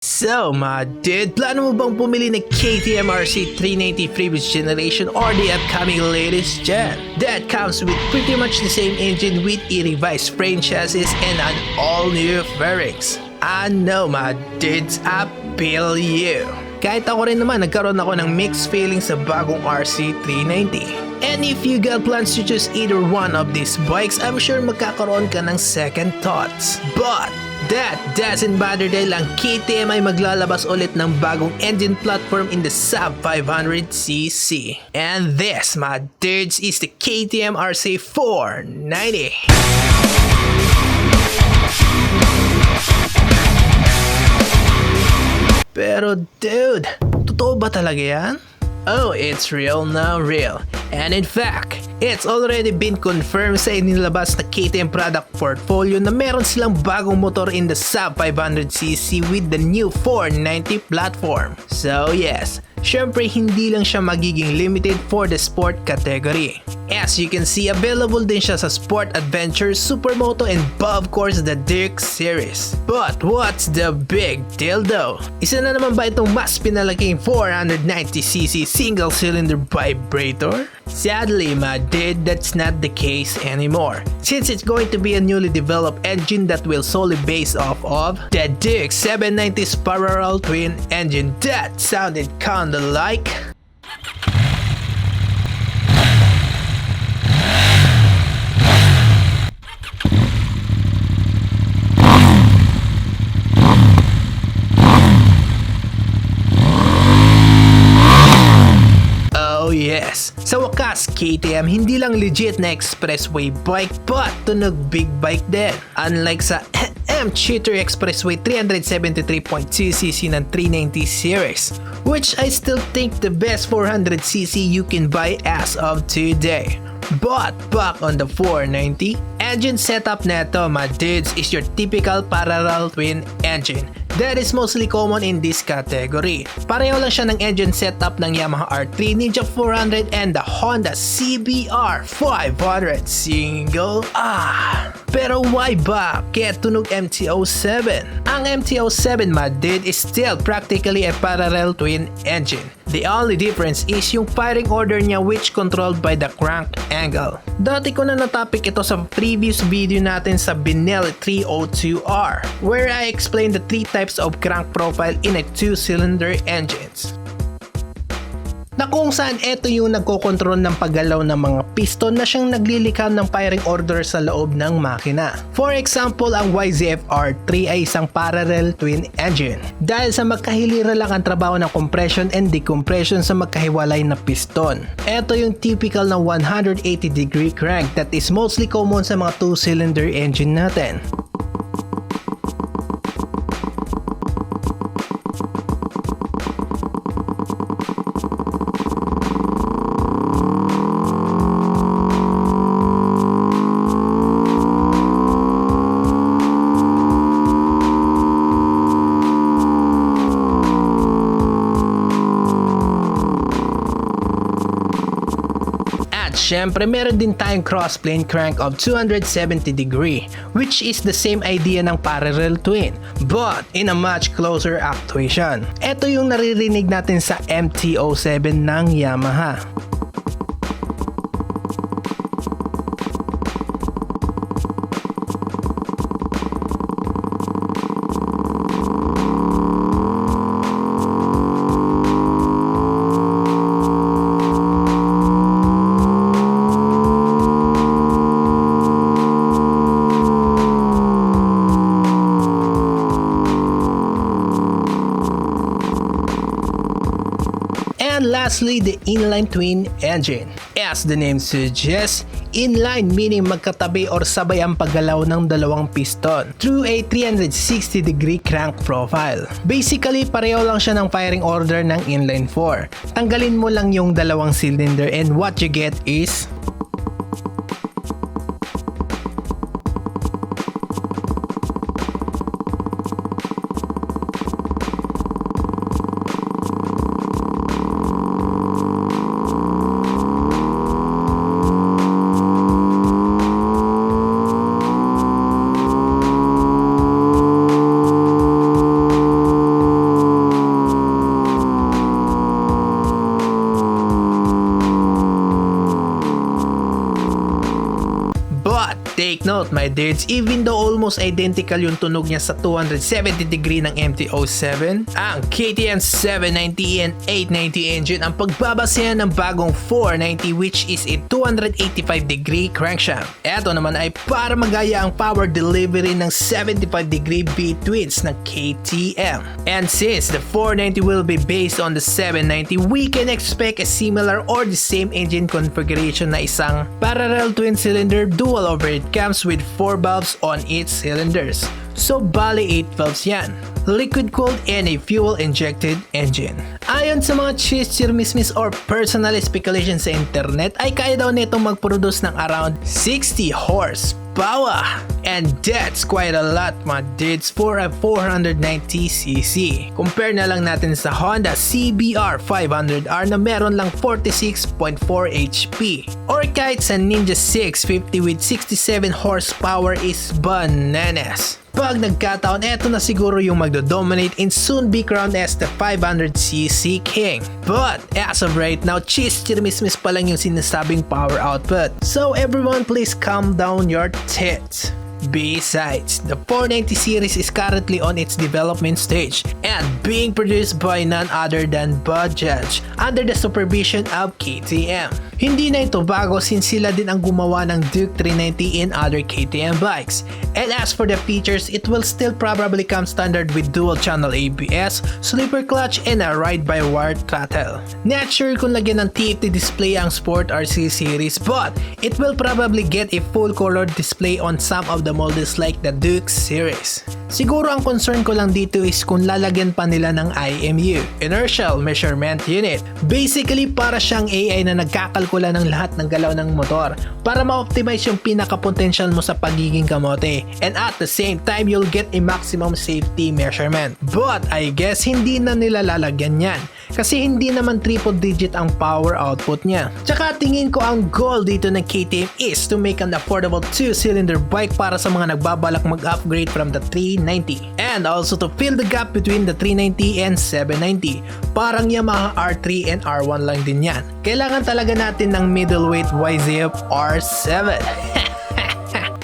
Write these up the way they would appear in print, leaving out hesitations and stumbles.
So mga dude, plano mo bang pumili ng Ktm Rc 390 previous generation or the upcoming latest gen? That comes with pretty much the same engine with a revised frame chassis and an all-new fairings. I know mga dudes, I feel you. Kahit ako rin naman, nagkaroon ako ng mixed feelings sa bagong RC 390. And if you got plans to choose either one of these bikes, I'm sure magkakaroon ka ng second thoughts. But that doesn't bother dahil ang KTM ay maglalabas ulit ng bagong engine platform in the sub 500cc. And this, my dudes, is the KTM Rc 490. Pero dude, totoo ba talaga yan? Oh, it's real now, real. And in fact, it's already been confirmed sa inilabas na KTM product portfolio na meron silang bagong motor in the sub 500cc with the new 490 platform. So yes, syempre hindi lang siya magiging limited for the sport category. As you can see, available din siya sa Sport Adventure, Supermoto, and of course the Dirt series. But what's the big deal though? Isa na naman ba itong mas pinalaking 490cc single-cylinder vibrator? Sadly, my dude, that's not the case anymore. Since it's going to be a newly developed engine that will solely base off of the Dirt 790's parallel twin engine that sounded kinda like oh yes! Sa wakas, KTM hindi lang legit na expressway bike but tunog big bike din. Unlike sa Cheater Expressway 373.2cc ng 390 series, which I still think the best 400cc you can buy as of today. But back on the 490, engine setup neto, my dudes, is your typical parallel twin engine that is mostly common in this category. Pareho lang siya ng engine setup ng Yamaha R3 Ninja 400 and the Honda CBR 500 single. Pero why ba kaya tunog MT-07? Ang MT-07, my dude, is still practically a parallel twin engine. The only difference is yung firing order niya which controlled by the crank angle. Dati ko na natopic ito sa previous video natin sa Binelli 302R where I explained the three types of crank profile in a 2-cylinder engines. Na kung saan ito yung nagkokontrol ng paggalaw ng mga piston na siyang naglilikha ng firing order sa loob ng makina. For example, ang YZF-R3 ay isang parallel twin engine dahil sa magkahilira lang ang trabaho ng compression and decompression sa magkahiwalay na piston. Ito yung typical na 180-degree crank that is mostly common sa mga 2-cylinder engine natin. Siyempre, meron din tayong cross-plane crank of 270 degree, which is the same idea ng parallel twin, but in a much closer actuation. Ito yung naririnig natin sa MT-07 ng Yamaha. And lastly, the inline twin engine. As the name suggests, inline meaning magkatabi or sabay ang paggalaw ng dalawang piston through a 360-degree crank profile. Basically, pareho lang siya ng firing order ng inline 4. Tanggalin mo lang yung dalawang cylinder and what you get is note my dudes, even though almost identical yung tunog niya sa 270 degree ng MT-07, ang KTM 790 and 890 engine ang pagbabasehan ng bagong 490 which is a 285 degree crankshaft. Ito naman ay para magaya ang power delivery ng 75 degree V-twins ng KTM. And since the 490 will be based on the 790, we can expect a similar or the same engine configuration na isang parallel twin cylinder dual overhead cams with 4 valves on each cylinders. So bali 8 valves yan. Liquid cooled and a fuel injected engine. Ayon sa mga chismis or personal speculation sa internet ay kaya daw nitong mag-produce ng around 60 horsepower. And that's quite a lot mga dudes for a 490cc. Compare na lang natin sa Honda CBR 500R na meron lang 46.4 HP. Or kahit sa Ninja 650 with 67 horsepower is bananas. Pag nagkataon, eto na siguro yung magdo-dominate and soon be crowned as the 500cc king. But as of right now, chismis pa lang yung sinasabing power output. So everyone please calm down your tits. Besides, the 490 series is currently on its development stage and being produced by none other than Bajaj under the supervision of KTM. Hindi na ito bago since sila din ang gumawa ng Duke 390 and other KTM bikes. And as for the features, it will still probably come standard with dual channel ABS, sleeper clutch, and a ride-by-wire throttle. Not sure kung lagyan ng TFT display ang Sport RC series, but it will probably get a full color display on some of the models like the Duke series. Siguro ang concern ko lang dito is kung lalagyan pa nila ng IMU, Inertial Measurement Unit. Basically para siyang AI na nagkakalkula ng lahat ng galaw ng motor para ma-optimize yung pinaka-potential mo sa pagiging kamote, and at the same time you'll get a maximum safety measurement. But I guess hindi na nila lalagyan yan kasi hindi naman triple digit ang power output niya. Tsaka tingin ko ang goal dito ng KTM is to make an affordable 2-cylinder bike para sa mga nagbabalak mag-upgrade from the 390 and also to fill the gap between the 390 and 790. Parang Yamaha R3 and R1 lang din yan. Kailangan talaga natin ng middleweight YZF R7.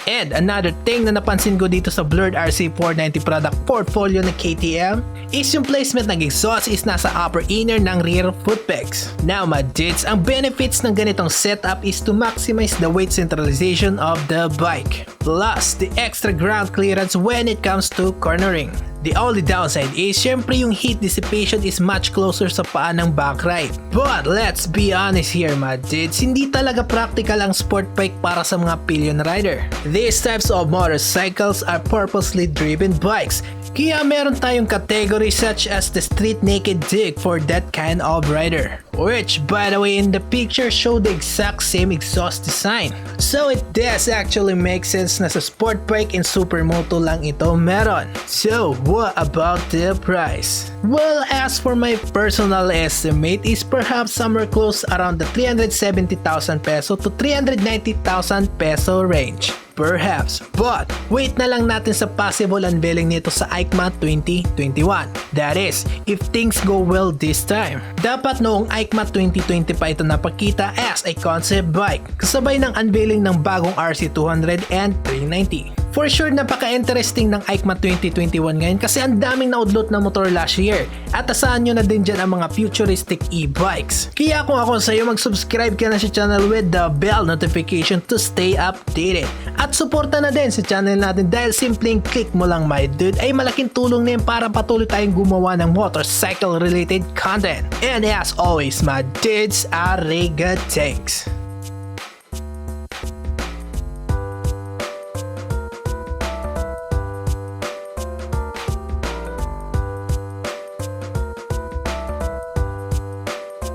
And another thing na napansin ko dito sa Blurred RC 490 product portfolio ng KTM is yung placement ng exhaust is nasa upper inner ng rear foot pegs. Now my dudes, ang benefits ng ganitong setup is to maximize the weight centralization of the bike, plus the extra ground clearance when it comes to cornering. The only downside is syempre yung heat dissipation is much closer sa paa ng back right. But let's be honest here my dudes, hindi talaga practical ang sport bike para sa mga pillion rider. These types of motorcycles are purposely driven bikes. Kaya meron tayong category such as the street naked Duke for that kind of rider, which by the way in the picture show the exact same exhaust design. So it does actually make sense na sa sport bike and Supermoto lang ito meron. So what about the price? Well, as for my personal estimate is perhaps somewhere close around the 370,000 peso to 390,000 peso range. Perhaps, but wait na lang natin sa possible unveiling nito sa EICMA 2021. That is, if things go well this time. Dapat noong EICMA 2020 pa ito napakita as a concept bike, kasabay ng unveiling ng bagong RC200 and 390. For sure, napaka-interesting ng EICMA 2021 ngayon kasi ang daming na-upload na motor last year at asahan nyo na din dyan ang mga futuristic e-bikes. Kaya kung ako sa'yo, mag-subscribe ka na sa channel with the bell notification to stay updated. At suporta na din sa channel natin dahil simpleng click mo lang my dude ay malaking tulong na yun para patuloy tayong gumawa ng motorcycle related content. And as always my dudes, arigato.